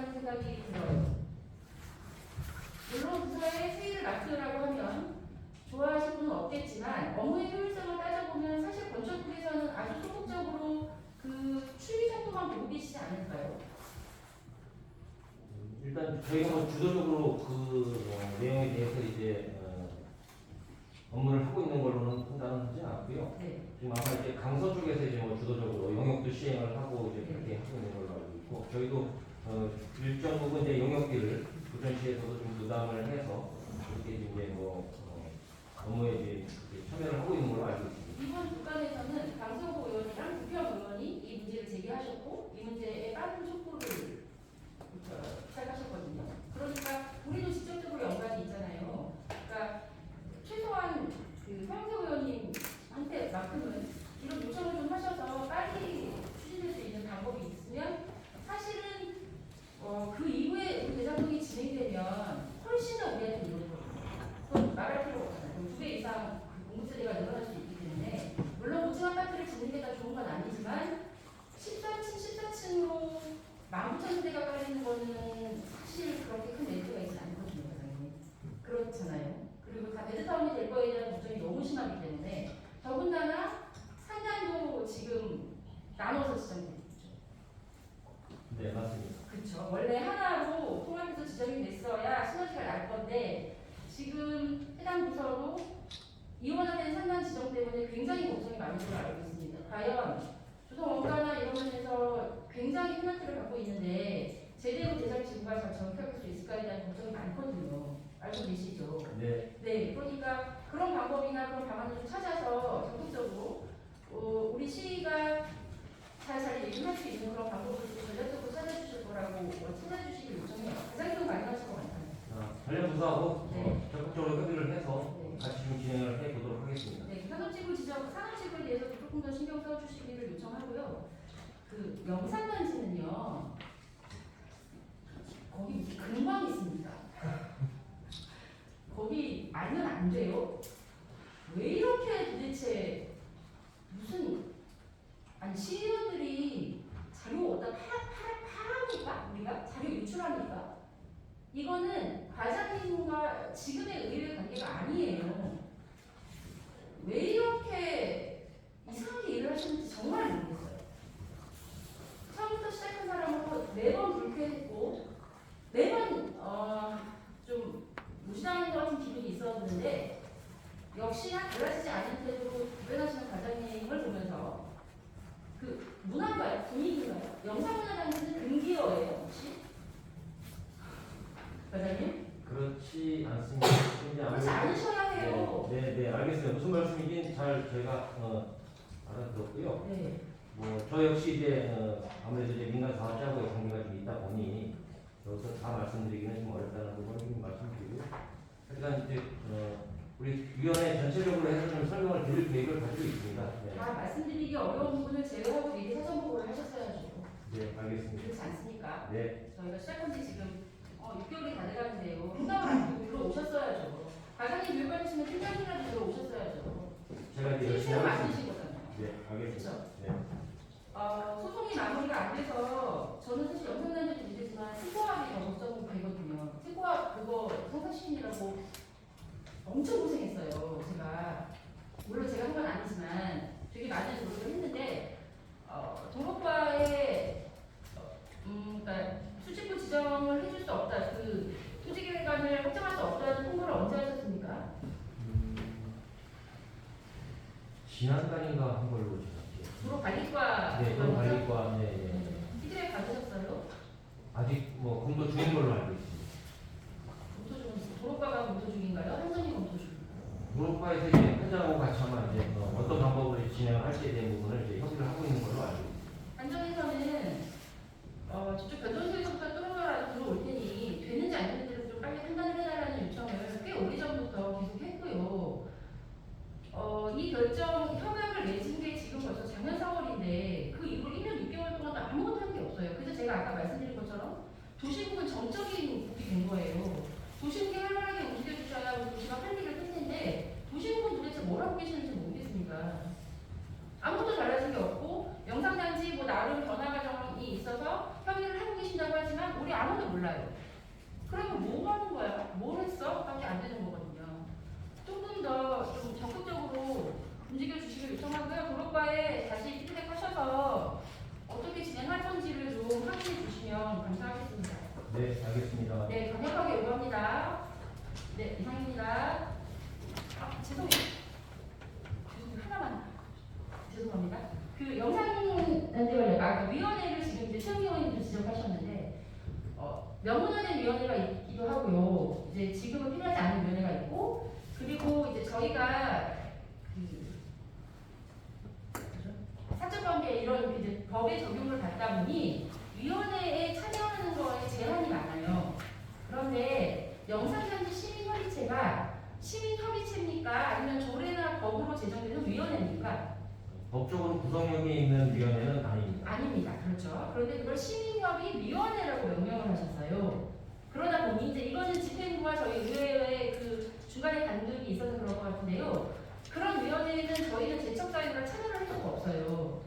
않을까라는 생각이 들어요. 물론 부서의 수위를 낮추라고 하면 좋아하실 분은 없겠지만 업무의 효율성을 따져보면 사실 건축국에서는 아주 소극적으로 그 추이 정도만 보고 계시지 않을까요? 일단 저희가 뭐 주도적으로 그 내용에 대해서 이제 업무를 하고 있는 걸로는 판단은 하지 않았고요. 네. 지금 아마 이제 강서 쪽에서 이제 뭐 주도적으로 영역도 시행을 하고 이제 그렇게 하고 있는 걸로 알고 있고, 저희도 일정 부분 이제 영역비를 부천시에서도 좀 부담을 해서 그렇게 이제 뭐 업무에 이제 참여를 하고 있는 걸로 알고 있습니다. 이번 주간에서는 강성호 의원이랑 국회의원 의원이 이 문제를 제기하셨고 이 문제에 빠른 촉구를 시작하셨거든요. 그러니까 우리도 직접적으로 연관이 있잖아요. 그러니까 최소한 그 황석 의원님한테만큼은 이런 요청을 좀 하셔서 빨리 추진될 수 있는 방법이 있으면 사실은 그 이후에 우리 대장동이 진행되면 훨씬 더 우리한테 이루어져요. 그건 말할 필요가 없잖아요. 2배 이상 공급세대가 늘어날 수 있기 때문에 물론 고층 아파트를 짓는 게 다 좋은 건 아니지만 14층으로 19,000대가 깔리는 거는 사실 그렇게 큰 메리트가 있지 않거든요. 사장님. 그렇잖아요. 그리고 다 베드타운이 될 거에 대한 걱정이 너무 심하기 때문에 더군다나 산단도 지금 나눠서 지정되어 있죠. 네, 맞습니다. 그렇죠. 원래 하나로 통합해서 지정이 됐어야 시너지가 날 건데 지금 해당 부서로 이원화된 산단 지정 때문에 굉장히 걱정이 많은 걸로 알고 있습니다. 과연 조성 원가나 이런 면에서 굉장히 페널티를 갖고 있는데 제대로 대상 지구가 잘 정착할 수 있을까에 대한 걱정이 많거든요. 알고 계시죠? 네. 네, 그러니까 그런 방법이나 그런 방안을 좀 찾아서 적극적으로 우리 시가 잘 얘기할 수 있는 그런 방법을 전략적으로 찾아주실 거라고 찾아주시길 요청해요. 가장 많이 하실 것 같아요. 관련 부서하고 네. 적극적으로 협의를 해서 네. 같이 좀 진행을 해보도록 하겠습니다. 네, 산업지구 지정, 산업지구에 대해서 조금 더 신경 써주시기를 요청하고요. 그 영산단지는요, 거기 무슨 근방이 있습니다. 거기 알면 안 돼요? 왜 이렇게 도대체 무슨 아니 시의원들이 자료 어디다 팔아니까 우리가 자료 유출하니까 이거는 과장님과 지금의 의회 관계가 아니에요. 왜 이렇게 이상하게 일을 하시는지 정말 모르겠어요. 처음부터 시작한 사람은 매번 불쾌했고 매번 좀 무시당하는 것 같은 기분이 있었는데 역시나 달라지지 않은 태도로 답변하시는 과장님을 보면서 그 문화인가요? 분위기인가요? 영상문화라는 금기어예요 혹시? 과장님? 그렇지 않습니다. 그렇지 않으셔야 해요. 네, 알겠습니다. 무슨 말씀인지 잘 제가 알아들었고요. 네. 저 역시 이제 아무래도 이제 민간 사업자하고의 관계가 좀 있다 보니 여기서 다 말씀드리기는 좀 어렵다는 부분을 좀 말씀드리고요. 하여간 이제 우리 위원회 전체적으로 해서 좀 설명을 드릴 계획을 가지고 있습니다. 네. 다 말씀드리기 어려운 부분을 제외하고 미리 사전 보고를 하셨어야죠. 네, 알겠습니다. 그렇지 않습니까? 네. 저희가 시작한 지 지금 6개월이 다 돼가는데요. 팀장을 안 들어오셨어야죠. 과장님 교육받으시면 팀장이라도 들어오셨어야죠. 제가 이제 열심히 실수를 하겠습니다. 만드신 거잖아요. 네, 알겠습니다. 그렇죠? 네. 소송이 마무리가 안 돼서 저는 사실 영상단지도 문제지만 특고합이 더 걱정이 되거든요. 특고합 그거 성사시키느라고 엄청 고생했어요. 물론 제가 한 건 아니지만 되게 많은 노력을 했는데 도로과에 그러니까 수직구 지정을 해줄 수 없다. 그 토지기획안을 확정할 수 없다는 통보를 언제 하셨습니까? 지난달인가 한 걸로 제가 기억해요. 도로관리과 네, 도로관리과 네. 피드백 받으셨어요? 아직 뭐 검토 중인 걸로 알고 있습니다. 검토 중 도로과가 검토 중인가요? 한전이 검토 중인가요? 도로과에서 이제 현장하고 같이 아마 이제 어떤 방법으로 진행을 할지에 대한 부분을 이제 협의를 하고 있는 걸로 알고 있습니다. 한전에서는 저쪽 변동소에서부터 또로가 들어올 테니 되는지 안 되는지를 좀 빨리 판단을 해달라는 요청을 꽤 오래전부터 계속 했고요. 이 결정 협약을 맺은 게 지금 벌써 작년 4월인데 그 이후로 1년 6개월 동안 아무것도 한 게 없어요. 그래서 제가 아까 말씀드린 것처럼 도시국은 정적인 국이 된 거예요. 도시국이 활발하게 움직여주셔야 도시가 할 일을 했는데 도시국은 도대체 뭘 하고 계시는지 모르겠습니다. 아무것도 달라진 게 없고 영상단지 나름 변화 과정이 있어서 협의를 하고 계신다고 하지만 여기 아무도 몰라요. 그러면 뭐 하는 거야? 뭘 했어? 밖에 안 되는 거거든요. 조금 더 좀 적극적으로 움직여 주시길 요청하고요. 그룹바에 다시 피드백하셔서 어떻게 진행할 건지를 좀 확인해 주시면 감사하겠습니다. 네, 알겠습니다. 네, 강력하게 요구합니다. 네, 이상입니다. 아, 죄송해요. 하나만 죄송합니다. 그 영상단지관련 아까 위원회를 지금 이제 최영위원님도 지적하셨는데 명문화된 위원회가 있기도 하고요. 이제 지금은 필요하지 않은 위원회가 있고 그리고 이제 저희가 그 사적관계 이런 이제 법의 적용을 받다 보니 위원회에 참여하는 거에 제한이 많아요. 그런데 영상단지 시민협의체가 시민협의체입니까? 아니면 조례나 법으로 제정되는 위원회입니까? 법적으로 구성력이 있는 위원회는 아닙니다. 아닙니다. 그렇죠. 그런데 그걸 시민협의위원회라고 명명을 하셨어요. 그러다 보니 이제 이거는 집행부와 저희 의회의 그 중간에 간극이 있어서 그런 것 같은데요. 그런 위원회에는 저희는 제척자인으로 참여를 할 수가 없어요.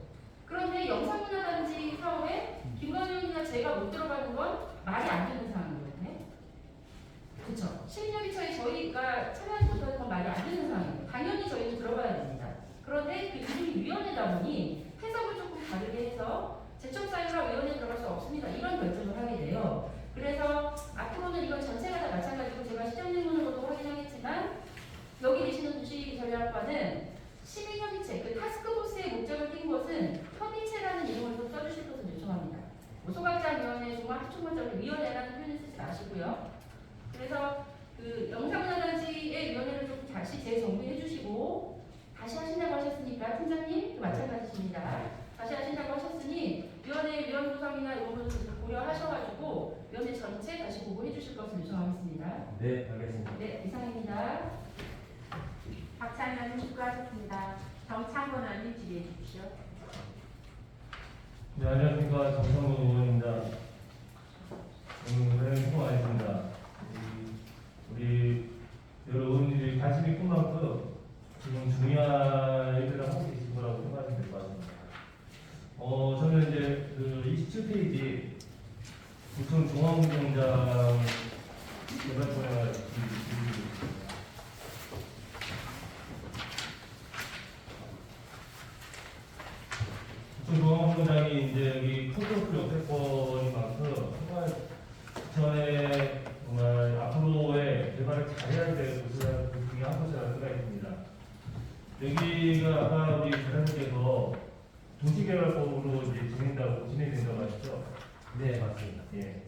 그런데 영상문화단지 사업에 김관영이나 제가 못 들어가는 건 말이 안 되는 상황이거든요. 그렇죠. 시민협의체에 저희가 참여하지 못하는 건 말이 안 되는 상황이에요. 당연히 저희는 들어가야 됩니다. 그런데 그 이름이 위원회다 보니 해석을 조금 다르게 해서 제척사유라 위원회에 들어갈 수 없습니다. 이런 결정을 하게 돼요. 그래서 앞으로는 이건 전체가 다 마찬가지고 제가 시정질문으로도 확인하겠지만 여기 계시는 도시전략과는 시민협의체, 그 타스크포스의 목적을 띈 것은 협의체라는 이름을 좀 써주실 것을 요청합니다. 뭐 소각장위원회, 종합합총관적 위원회라는 표현을 쓰지 마시고요. 그래서 그 영상문화단지의 위원회를 좀 다시 재정비해 주시고 다시 하신다고 하셨으니까 팀장님 마찬가지십니다. 다시 하신다고 하셨으니 위원회 위원 구성이나 이런 것을 고려하셔가지고 위원회 전체 다시 보고해 주실 것을 요청하겠습니다. 네, 알겠습니다. 네, 이상입니다. 박찬현님 수고하셨습니다. 정창권원님 질의해 주십시오. 네, 안녕하십니까. 정상근 의원입니다. 오늘 수고 많으십니다. 우리 여러 의원님들이 관심이 큰 만큼 지금 중요한 일들을 하고 계신 거라고 생각하시면 될 것 같습니다. 저는 이제 그 27페이지 부천 종합운동장 개발권에 부천 종합운동장이 이제 여기 콘서트 역세권인 만큼 정말 부천에 정말 앞으로의 개발을 잘해야 될 곳 중에 한 곳이라고 생각이 듭니다. 여기가 아까 우리 사장님께서 도시개발법으로 이제 진행된다고 하셨죠? 네, 맞습니다. 예.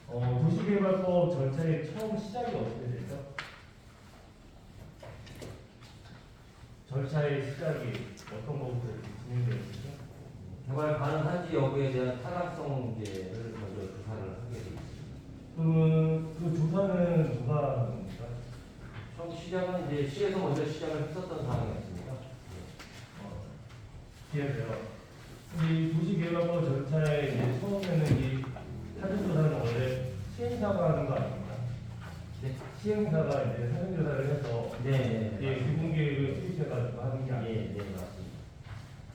도시개발법 절차의 처음 시작이 어떻게 되죠? 절차의 시작이 어떤 것부터 진행되었죠? 개발 가능한지 여부에 대한 타당성 문제를 먼저 조사를 하게 되어 있습니다. 그러면 그 조사는 누가 하는 겁니까? 처음 시작은 이제 시에서 먼저 시작을 했었던 상황이었습니다. 기회돼요. 이 도시개발법 절차에 이제 처음에는 이 사전조사는 원래 시행사가 하는 거 아닙니까? 네. 시행사가 이제 사전조사를 해서 네, 예, 기본계획을 수립해가지고 하는 게 아니에요. 네, 맞습니다.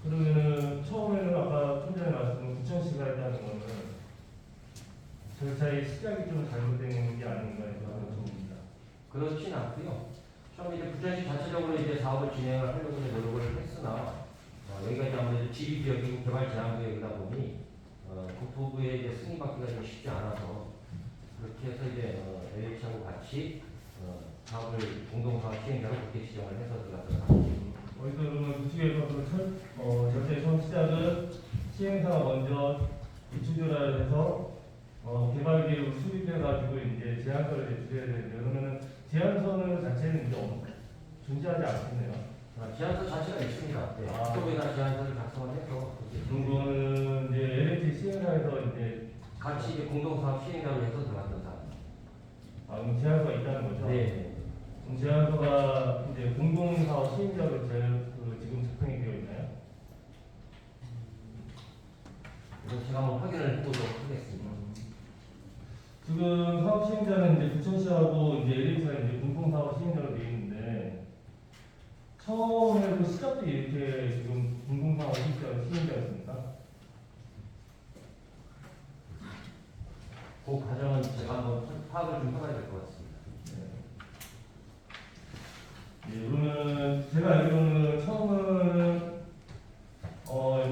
그러면은 처음에는 아까 좀 전에 말씀드린 부천시가 했다는 거는 절차의 시작이 좀 잘못된 게 아닌가 하는 점입니다. 그렇진 않고요. 처음 이제 부천시 자체적으로 이제 사업을 진행을 하려고 이제 노력을 했으나 여기가 이제 아무래도 지리구역이고 개발제한구역이다 보니 국토부의 이제 승인받기가 좀 쉽지 않아서 그렇게 해서 이제 LH하고 같이 사업을 공동사업 시행자로 그렇게 지정을 해서 들어갔던 상황입니다. 어디서 그러면 도시개발법 절차의 처음 시작은 시행사가 먼저 입주조사를 해서 개발계획을 수립해가지고 이제 제안서를 제출해야 되는데 그러면은 제안서 자체는 이제 존재하지 않겠네요. 제안서 자체가 있습니다. 네. 국토부에다 제안서를 작성을 해서 그런 거는 이제 LH 시행사에서 이제 같이 이제 공동사업 시행자로 해서 들어갔던 상황입니다. 그럼 제안서가 있다는 거죠? 네. 그럼 제안서가 이제 공동사업 시행자로 지금 작성이 되어 있나요? 그래서 제가 한번 확인을 해보도록 하겠습니다. 지금 사업 시행자는 이제 부천시하고 이제 LH가 이제 공동사업 시행자로 되어 있는데 처음에도 시작도 이렇게 지금 공동사업 시행자였습니까? 그 과정은 제가 한번 파악을 좀 해봐야 될 것 같습니다. 예, 그러면 제가 알기로는 처음은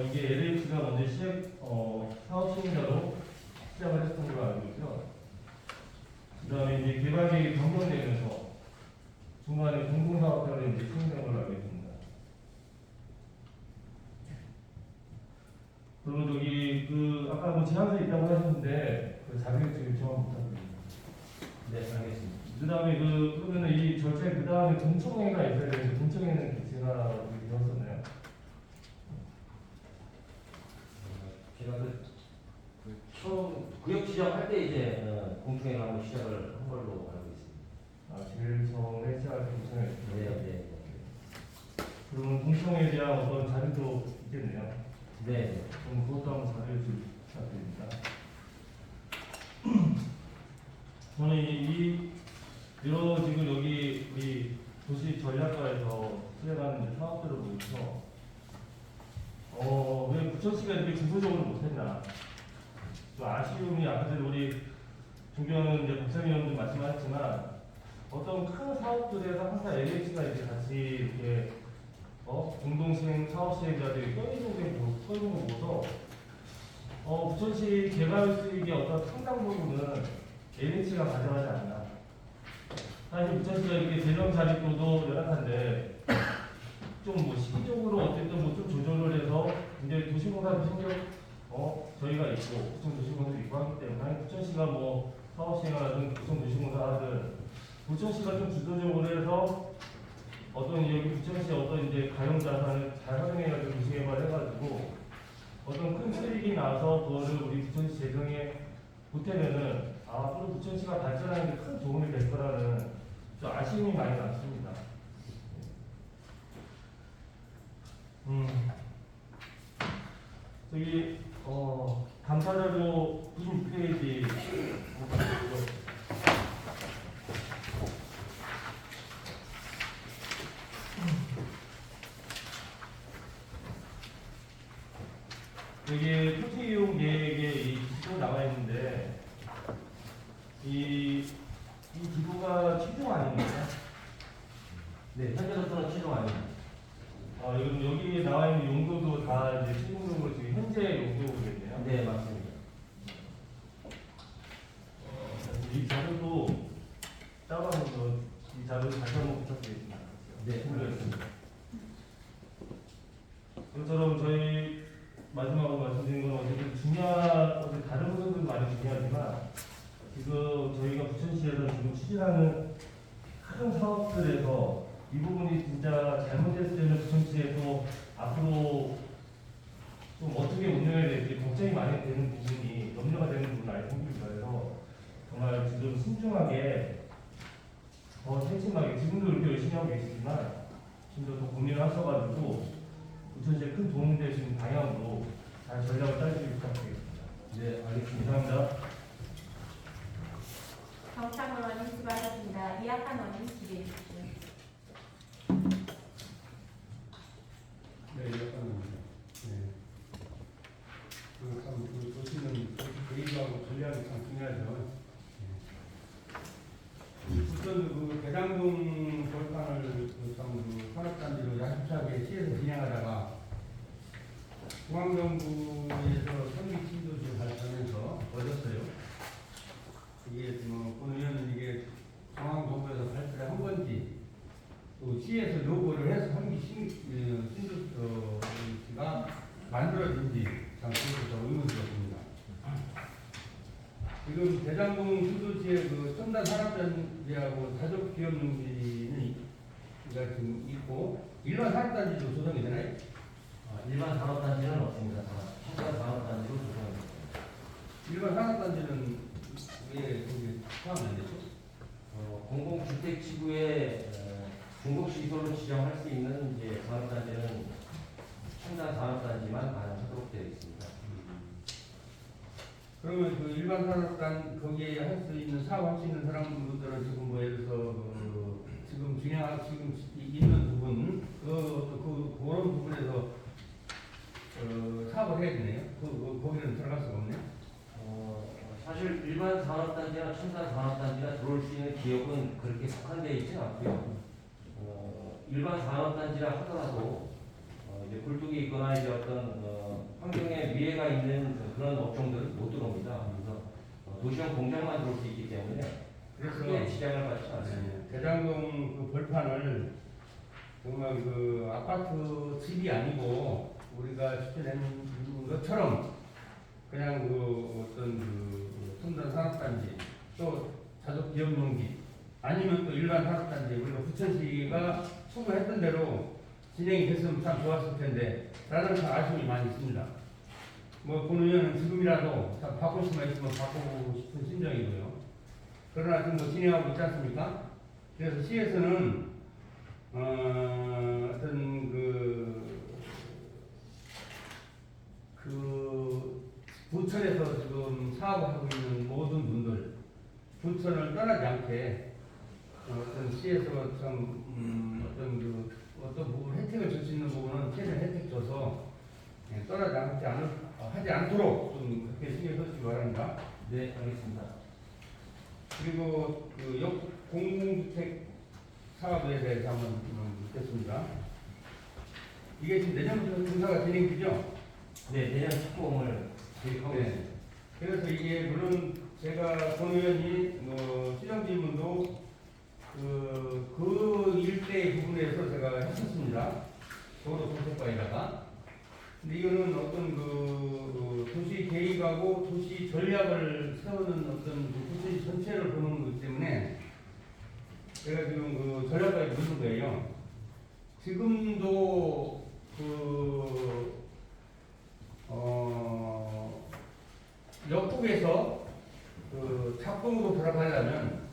이게 LH가 먼저 사업 시행자로 시작을 했던 걸로 알고 있죠. 그다음에 이제 개발 계획이 변경되면서 중간에 공공사업자로 이제 시행된 걸로 알고 있습니다. 그리고 저기 아까 뭐 제안서 있다고 하셨는데 그 자격증 요청 부탁드립니다. 네, 알겠습니다. 그다음에 그러면은 이 절차에 그다음에 동청회가 있어야 되는데 동청회는 제가 배웠었나요? 제가 처음 구역 지정할 때 이제 공청회를 한번 시작을 한 걸로 알고 있습니다. 제일 처음에 시작할 때 동청회. 네, 네, 그러면 동청회에 대한 어떤 자료도 있겠네요. 네. 그럼 그것도 한번 자료해 주시기 부탁드립니다. 저는 이런 지금 여기 우리 도시 전략과에서 수행하는 이제 사업들을 보면서 왜 부천시가 이렇게 구조적으로 못했나 좀 아쉬움이 아까 전에 우리 존경하는 이제 박사위원도 말씀하셨지만 어떤 큰 사업들에서 항상 LH가 이제 같이 이렇게 공동시행 사업 시행자들이 껴있는 게 껴있는 거 보고서 부천시 개발 수익의 어떤 상당 부분은 LH가 가져가지 않나. 사실 부천시가 이렇게 재정 자립도도 열악한데 좀 뭐 시기적으로 어쨌든 뭐 좀 조절을 해서 이제 도시공사도 저희가 있고 부천 도시공사도 있고 하기 때문에 부천시가 뭐 사업 시행하든 부천 도시공사 하든 부천시가 좀 주도적으로 해서 어떤 여기 부천시의 어떤 이제 가용 자산을 잘 활용해가지고 도시 개발해가지고 어떤 큰 수익이 나서 그거를 우리 부천시 재정에 보태면은 앞으로 부천시가 발전하는 데 큰 도움이 될 거라는 좀 아쉬움이 많이 남습니다. 저기 감사자료 96페이지 여기 토지 이용 계획에 이 지표 나와 있는데 이 지표가 최종 아닙니까? 네, 현재로서는 최종 아닙니다. 여기 나와 있는 용도도 다 이제 최종적으로 지금 현재 용도겠네요. 네, 맞습니다. 이 자료도 따라오면서 이 자료 다시 한번 부탁드리겠습니다. 네, 훌륭했습니다. 그처럼 저희 마지막으로 말씀드린 건 어쨌든 어쨌든 다른 부분도 많이 중요하지만 지금 저희가 부천시에서 지금 추진하는 큰 사업들에서 이 부분이 진짜 잘못됐을 때는 부천시에서 앞으로 좀 어떻게 운영해야 될지 걱정이 많이 되는 부분이 염려가 되는 부분이 많이 생깁니다. 그래서 정말 지금 신중하게 세심하게 지금도 이렇게 열심히 하고 계시지만 좀 더 고민을 하셔가지고 부천시에 큰 도움이 될 수 있는 방향으로 잘 전략을 짜주시기 부탁드리겠습니다. 네, 알겠습니다. 감사합니다. 정창훈 의원님 수고하셨습니다. 이학한 의원님 질의해 주십시오. 네, 약간입니다. 네. 도시는 계획하고 전략이 참 중요하죠. 우선 대장동 돌판을 산업단지로 야심차게 시에서 진행하다가 중앙정부에서 성립 신도시를 발표하면서 어졌어요. 이게 보면 이게 중앙정부에서 발표를 한 건지 또 시에서 요구를 해서 성립 신도시가 만들어진지 참 그것도 의문스럽습니다. 지금 대장동 신도시의 첨단 산업단지하고 다적 기업 용지는 지금 있고 일반 산업단지도 조성이 되나요? 일반 산업단지는 없습니다. 첨단 산업단지로 조성합니다. 일반 산업단지는 왜 거기 포함이 안 되죠? 공공주택지구에 중복시설로 지정할 수 있는 이제 산업단지는 첨단 산업단지만 가능하도록 되어 있습니다. 그러면 일반 산업단 거기에 할 수 있는 사업할 수 있는 사람들은 지금 뭐 예를 들어서 지금 지금 있는 부분 그런 부분에서 사업을 해야 되네요. 거기는 들어갈 수가 없네요. 사실 일반 산업단지나 첨단 산업단지나 들어올 수 있는 기업은 그렇게 국한되어 있지는 않고요. 일반 산업단지라 하더라도 이제 굴뚝이 있거나 이제 어떤 환경에 위해가 있는 그런 업종들은 못 들어옵니다. 그래서 도시형 공장만 들어올 수 있기 때문에 크게 그래서 지장을 받지 않습니다. 대장동 그 벌판을 정말 그 아파트 집이 아니고 우리가 추천한 것처럼 그냥 그 어떤 그 첨단 산업단지 또 자족 기업용지 아니면 또 일반 산업단지 우리가 부천시가 추구했던 대로 진행이 됐으면 참 좋았을 텐데 라는 참 아쉬움이 많이 있습니다. 뭐 본 의원은 지금이라도 참 바꿀 수만 있으면 바꾸고 싶은 심정이고요. 그러나 지금 뭐 진행하고 있지 않습니까? 그래서 시에서는 어떤 그 부천에서 지금 사업을 하고 있는 모든 분들 부천을 떠나지 않게 어떤 시에서 참 어떤 부분 혜택을 줄 수 있는 부분은 최대한 혜택 줘서 떠나지 하지 않도록 좀 그렇게 신경 써주시기 바랍니다. 네, 알겠습니다. 그리고 그 공공주택 사업에 대해서 한번 묻겠습니다. 이게 지금 내년부터 공사가 진행되죠? 네, 내년 착공을 계획하고 네. 있습니다. 그래서 이게 물론 제가 본 의원이 시정 질문도 그 일대 부분에서 제가 했었습니다. 도로 정책과에다가. 근데 이거는 어떤 도시 계획하고 도시 전략을 세우는 어떤 도시 전체를 보는 거기 때문에 제가 지금 그 전략과에 묻는 거예요. 지금도 역국에서 작동으로 들어가려면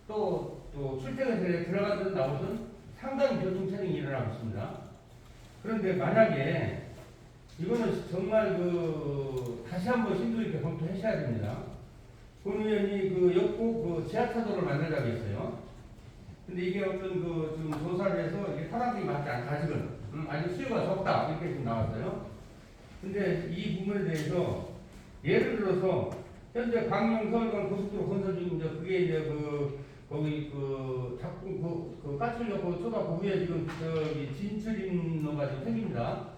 또 출퇴근길에 들어가든 나오든 상당히 교통체증이 일어나고 있습니다. 그런데 만약에 이거는 정말 다시 한번 심도 있게 검토하셔야 됩니다. 본 의원이 역국 지하차도를 만들자고 했어요. 근데 이게 어떤 지금 조사를 해서 이게 타당성이 맞지 않다 아직은 아직 수요가 적다 이렇게 지금 나왔어요. 근데 이 부분에 대해서 예를 들어서 현재 광명 서울간 고속도로 건설 중인데 그게 이제 거기 작품 까칠역 초등학교 위에 지금 진출인로가 지금 생깁니다.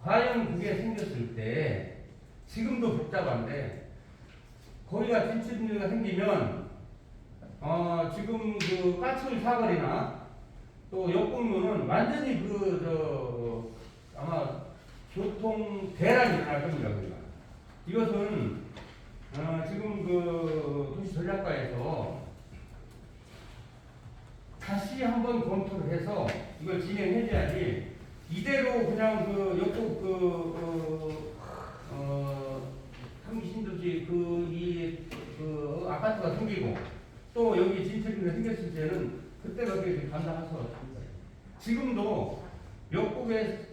과연 그게 생겼을 때 지금도 복잡한데 거기가 진출인로가 생기면 지금 까칠 사거리나 또 역공로는 완전히 아마 교통 대란이 일어날 겁니다. 그러니까. 이것은 지금 도시 전략과에서 다시 한번 검토를 해서 이걸 진행해줘야지 이대로 그냥 역국 상기신도시 아파트가 생기고 또 여기 진출인이 생겼을 때는 그때가 어떻게 감당할 수가 없습니다. 지금도 역국에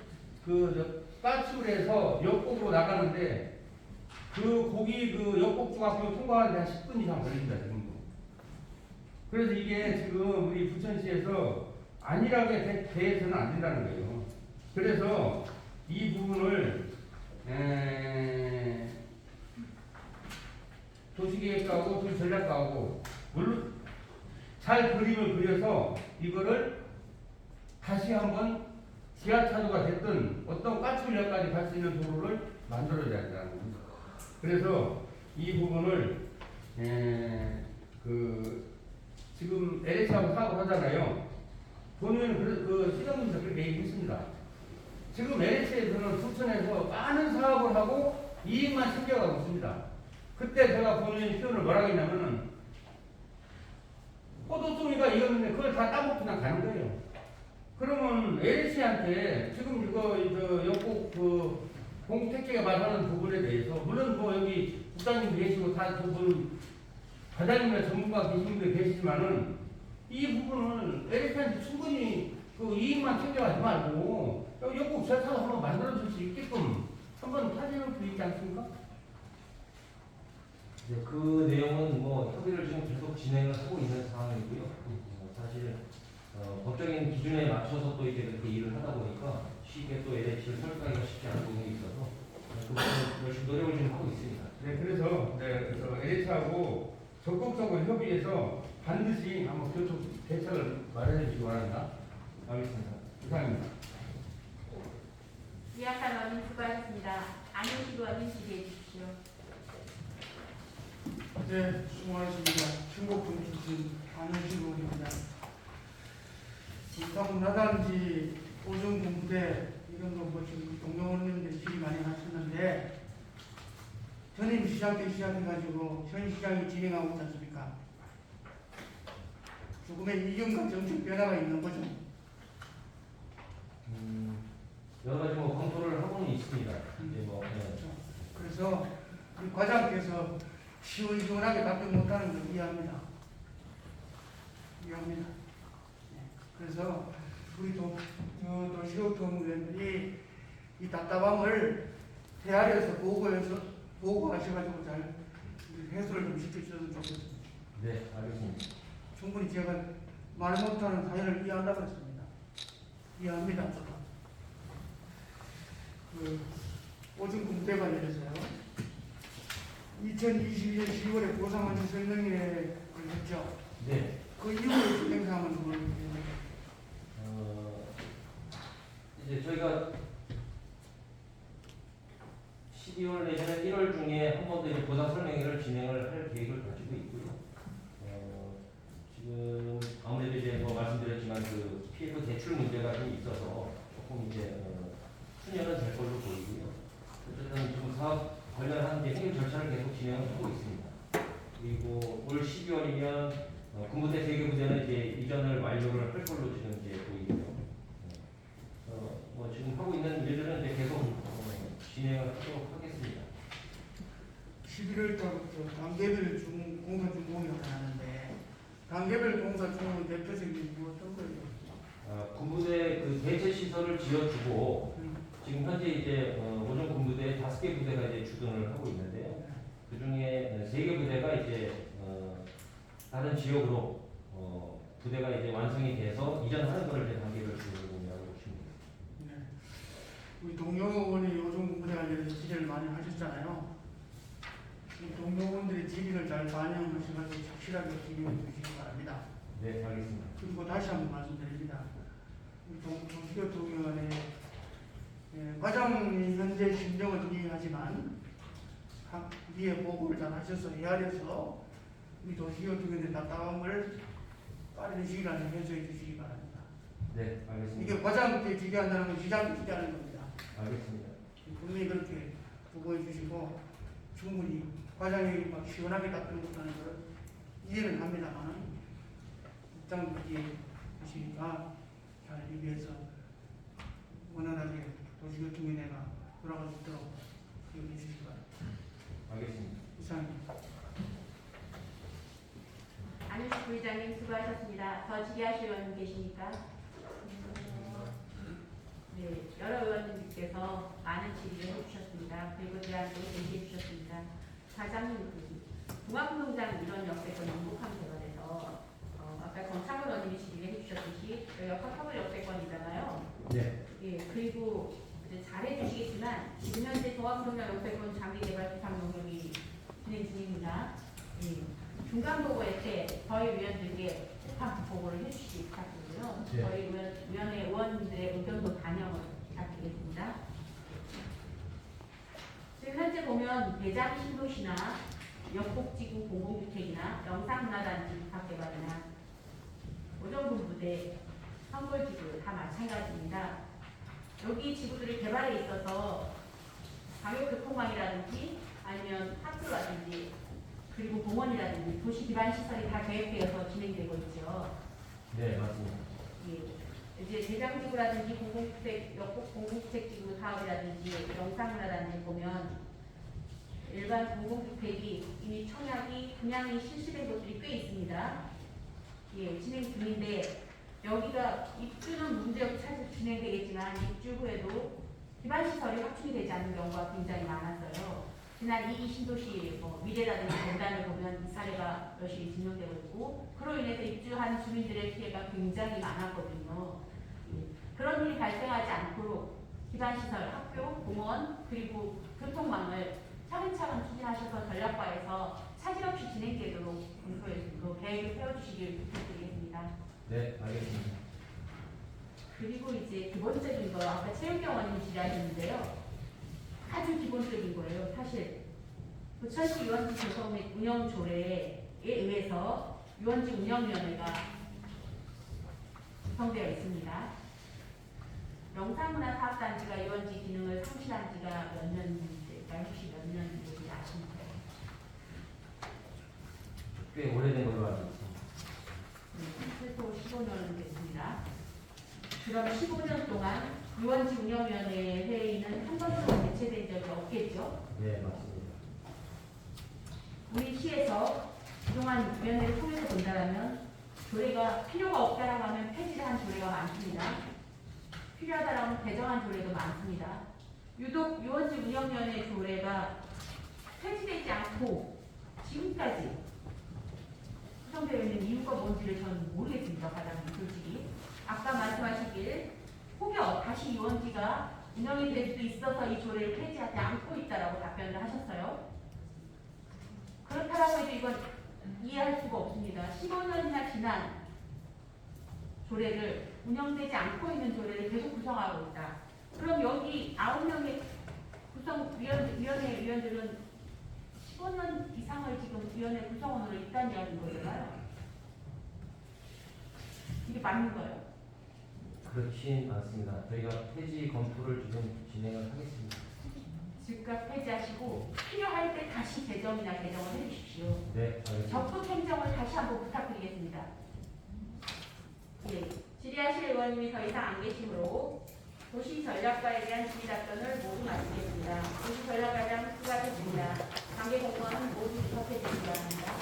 까치울에서 역곡으로 나가는데 거기 역곡 중학교 통과하는데 한 10분 이상 걸립니다. 지금도. 그래서 이게 지금 우리 부천시에서 안일하게 대해서는 안 된다는 거예요. 그래서 이 부분을 도시계획과하고 도시전략과하고 물론 잘 그림을 그려서 이거를 다시 한번 지하차도가 됐든 어떤 까치울역까지 갈 수 있는 도로를 만들어야 된다는 겁니다. 그래서 이 부분을 지금 LH하고 사업을 하잖아요. 본인은 시장님도 그렇게 얘기했습니다. 지금 LH에서는 부천에서 많은 사업을 하고 이익만 챙겨가고 있습니다. 그때 제가 본인 표현을 뭐라고 했냐면은 포도송이가 이었는데 그걸 다 따먹고 그냥 가는 거예요. 그러면 LH한테 지금 역국 공급택지가 말하는 부분에 대해서 물론 여기 국장님 계시고 다 그분 과장님이나 전문가 계신 분들 계시지만은 이 부분은 LH한테 충분히 이익만 챙겨가지 말고 역국 지하차도 한번 만들어줄 수 있게끔 한번 타진할 수 있지 않습니까? 네, 그 내용은 협의를 지금 계속 진행을 하고 있는 상황이고요. 사실 법적인 기준에 맞춰서 또 이제 그렇게 일을 하다 보니까 쉽게 또 LH를 설득하기가 쉽지 않은 부분이 있어서 그 부분은 열심히 노력을 좀 하고 있습니다. 네, 그래서 LH하고 적극적으로 협의해서 반드시 한번 교통 대책을 마련해 주시기 바랍니다. 알겠습니다. 이상입니다. 이학한 의원님 수고하셨습니다. 안효식 의원님 질의해 주십시오. 네, 수고하셨습니다. 충북동 출신 안현식 의원입니다. 나단지 오전 공부대 이런 거 지금 동료원님들 질의 많이 하셨는데 전임 시장 때 시작해가지고 현 시장이 진행하고 있지 않습니까? 조금의 이견과 정책 변화가 있는 거죠. 여러 가지 뭐 검토를 하고는 있습니다. 이제 뭐 네. 그래서 우리 과장께서 시원시원하게 답변 못하는 걸 이해합니다. 이해합니다. 네. 그래서 우리 도시교통위원들이 이 답답함을 대화에서 보고하셔가지고 잘 해소를 좀 시켜주셨으면 좋겠습니다. 네, 알겠습니다. 충분히 제가 말 못하는 사연을 이해한다고 했습니다. 이해합니다. 오전 군대 관련해서요. 2022년 10월에 보상한지 설명회를 했죠. 네. 그 이후에 진행 사항은 모르겠는데. 이제 저희가 12월 내지는 1월 중에 한 번 더 이제 보상 설명회를 진행을 할 계획을 가지고 있고요. 지금 아무래도 이제 뭐 말씀드렸지만 그 PF 대출 문제가 좀 있어서 조금 이제 수년은 될 걸로 보이고요. 어쨌든 지금 사업 관련한 이제 행정 절차를 계속 진행을 하고 있습니다. 그리고 올 12월이면 군부대 3개 부대는 이제 이전을 완료를 할 걸로 지금 이제 보이고요. 뭐 지금 하고 있는 일들은 이제 계속 진행을 하도록 하겠습니다. 11월 달부터 단계별 공사 준공이 나는데 단계별 공사 준공 대표적인 뭐 어떤 거예요? 군부대 그 대체 시설을 지어주고 지금 현재 이제 오전 군부대 5개 부대가 이제 주둔을 하고 있는데요. 그 중에 3개 부대가 이제 다른 지역으로 부대가 이제 완성이 돼서 이전하는 것을 이제 단계별 준공이라고 보시면 됩니다. 네. 우리 동료 의원이 요즘 군부대 관련해서 질의를 많이 하셨잖아요. 이 동료 의원들의 질의를 잘 반영하셔가지고 착실하게 진행해 주시기 바랍니다. 네, 알겠습니다. 그리고 다시 한번 말씀드립니다. 도시교통위원회 과장이 현재 심정은 이해하지만 위에 보고를 잘 하셔서 헤아려서 우리 도시교통위원회 답답함을 빠른 시일 안에 해소해 주시기 바랍니다. 네, 알겠습니다. 이게 과장께 지휘한다는 건 시장께 지휘하는 겁니다. 알겠습니다. 분명히 그렇게 보고해 주시고 충분히 과장이 막 시원하게 답변 못하는 것을 이해는 합니다만 입장 얘기하시니까 잘 얘기해서 원활하게 도시교통위원회가 돌아갈 수 있도록 기억해 주시기 바랍니다. 알겠습니다. 이상입니다. 안효식 부의장님 수고하셨습니다. 더 질의하실 의원님 계십니까? 네, 여러 의원님께서 많은 질의를 해주셨습니다. 그리고 대안도 제시해 주셨습니다. 과장님, 종합운동장 이런 역세권 행복한 개발에서 아까 권창훈 의원님이 질의를 해주셨듯이 여기가 카카오 역세권이잖아요. 네. 예, 그리고 이제 잘해주시겠지만 지금 현재 종합운동장 역세권 장기 개발 수상 용역이 진행 중입니다. 예, 중간 보고에 때 저희 위원들께 꼭 보고를 해주시기 부탁드리고요. 네. 저희 위원회 의원님들의 의견도 반영을 부탁드리겠습니다. 지금 현재 보면 대장 신도시나 역복지구 공공주택이나 영상문화단지 집합개발이나 오전군부대 선골지구 다 마찬가지입니다. 여기 지구들이 개발에 있어서 방역교통망이라든지 아니면 학교라든지 그리고 공원이라든지 도시 기반 시설이 다 계획되어서 진행되고 있죠. 네, 맞습니다. 예, 이제 대장지구라든지 공공주택, 역복 공공주택지구 사업이라든지 영상문화단지 보면 일반 공공주택이 이미 청약이 분양이 실시된 곳들이 꽤 있습니다. 예, 진행 중인데 여기가 입주는 문제없이 사실 진행되겠지만 입주 후에도 기반 시설이 확충이 되지 않는 경우가 굉장히 많았어요. 지난 2기 신도시 미래라든지 전단을 보면 이 사례가 여실히 증명되고 있고 그로 인해서 입주한 주민들의 피해가 굉장히 많았거든요. 예, 그런 일이 발생하지 않도록 기반 시설, 학교, 공원 그리고 교통망을 차근차근 추진하셔서 전략과에서 차질 없이 진행되도록 계획을 세워주시길 부탁드리겠습니다. 네, 알겠습니다. 그리고 이제 기본적인 거 아까 최윤경 원님 질의하셨는데요. 아주 기본적인 거예요. 사실 부천시 유원지 조성 및 운영 조례에 의해서 유원지 운영위원회가 구성되어 있습니다. 영상문화사업단지가 유원지 기능을 상실한 지가 몇 년입니까? 혹시 몇 년인지 아십니까? 꽤 오래된 걸로 알고 있습니다. 최소 15년은 됐습니다. 그럼 15년 동안 유원지 운영위원회 회의는 한 번도 개최된 적이 없겠죠? 네, 맞습니다. 우리 시에서 그동안 위원회를 통해서 본다면 조례가 필요가 없다라고 하면 폐지를 한 조례가 많습니다. 필요하다라고 하면 개정한 조례도 많습니다. 유독 유원지 운영위원회 조례가 폐지되지 않고 지금까지 구성되어 있는 이유가 뭔지를 저는 모르겠습니다. 과장님 솔직히. 아까 말씀하시길 혹여 다시 유원지가 운영이 될 수도 있어서 이 조례를 폐지하지 않고 있다라고 답변을 하셨어요. 그렇다라고 해도 이건 이해할 수가 없습니다. 15년이나 지난 조례를 운영되지 않고 있는 조례를 계속 구성하고 있다. 그럼 여기 9명의 위원회 위원들은 15년 이상을 지금 위원회 구성원으로 있다는 이야기인 거잖아요. 이게 맞는 거예요? 그렇진 않습니다. 저희가 폐지 검토를 지금 진행을 하겠습니다. 즉각 폐지하시고 필요할 때 다시 개정이나 개정을 해주십시오. 네, 알겠습니다. 적극 행정을 다시 한번 부탁드리겠습니다. 예, 질의하실 의원님이 더 이상 안 계시므로 도시전략과에 대한 질의 답변을 모두 마치겠습니다. 도시전략과장 수고하셨습니다. 관계 공무원 모두 수석해 주시기 바랍니다.